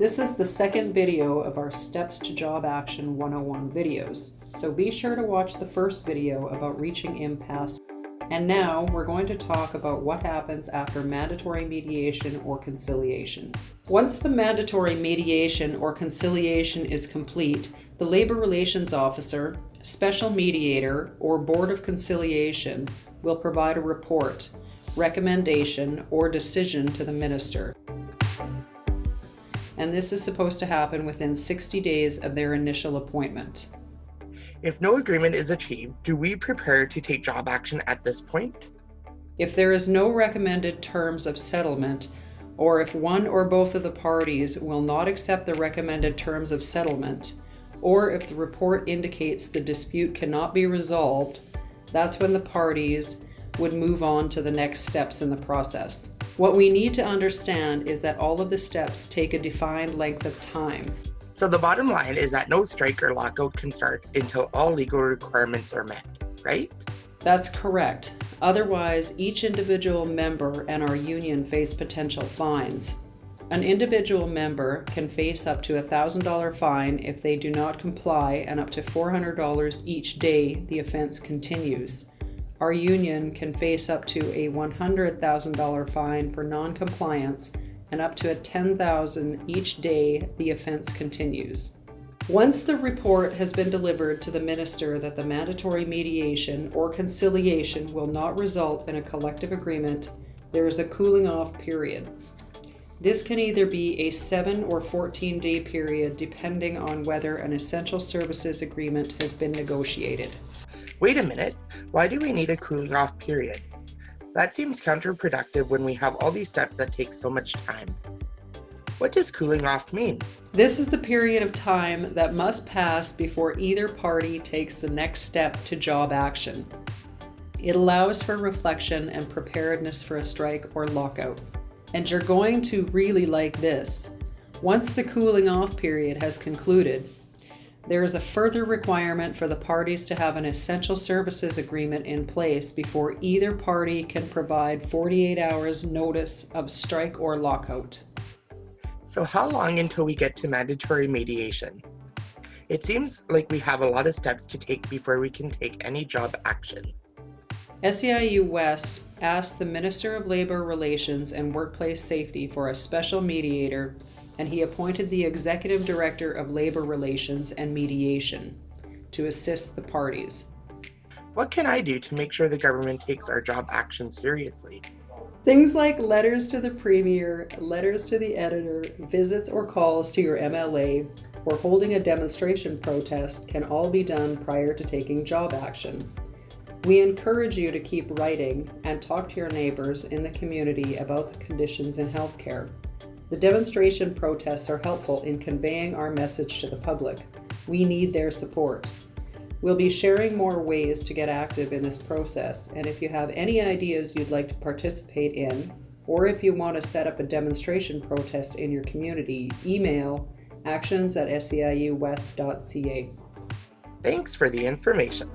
This is the second video of our Steps to Job Action 101 videos, so be sure to watch the first video about reaching impasse. And now we're going to talk about what happens after mandatory mediation or conciliation. Once the mandatory mediation or conciliation is complete, the Labor Relations Officer, Special Mediator, or Board of Conciliation will provide a report, recommendation, or decision to the Minister. And this is supposed to happen within 60 days of their initial appointment. If no agreement is achieved, do we prepare to take job action at this point? If there is no recommended terms of settlement, or if one or both of the parties will not accept the recommended terms of settlement, or if the report indicates the dispute cannot be resolved, that's when the parties would move on to the next steps in the process. What we need to understand is that all of the steps take a defined length of time. So the bottom line is that no strike or lockout can start until all legal requirements are met, right? That's correct. Otherwise, each individual member and our union face potential fines. An individual member can face up to a $1,000 fine if they do not comply, and up to $400 each day the offense continues. Our union can face up to a $100,000 fine for non-compliance and up to a $10,000 each day the offense continues. Once the report has been delivered to the Minister that the mandatory mediation or conciliation will not result in a collective agreement, there is a cooling off period. This can either be a 7 or 14-day period depending on whether an essential services agreement has been negotiated. Wait a minute, why do we need a cooling off period? That seems counterproductive when we have all these steps that take so much time. What does cooling off mean? This is the period of time that must pass before either party takes the next step to job action. It allows for reflection and preparedness for a strike or lockout. And you're going to really like this. Once the cooling off period has concluded, there is a further requirement for the parties to have an essential services agreement in place before either party can provide 48 hours notice of strike or lockout. So how long until we get to mandatory mediation? It seems like we have a lot of steps to take before we can take any job action. SEIU-West asked the Minister of Labor Relations and Workplace Safety for a special mediator, and he appointed the Executive Director of Labor Relations and Mediation to assist the parties. What can I do to make sure the government takes our job action seriously? Things like letters to the Premier, letters to the editor, visits or calls to your MLA, or holding a demonstration protest can all be done prior to taking job action. We encourage you to keep writing and talk to your neighbors in the community about the conditions in healthcare. The demonstration protests are helpful in conveying our message to the public. We need their support. We'll be sharing more ways to get active in this process, and if you have any ideas you'd like to participate in, or if you want to set up a demonstration protest in your community, email actions@seiuwest.ca. Thanks for the information.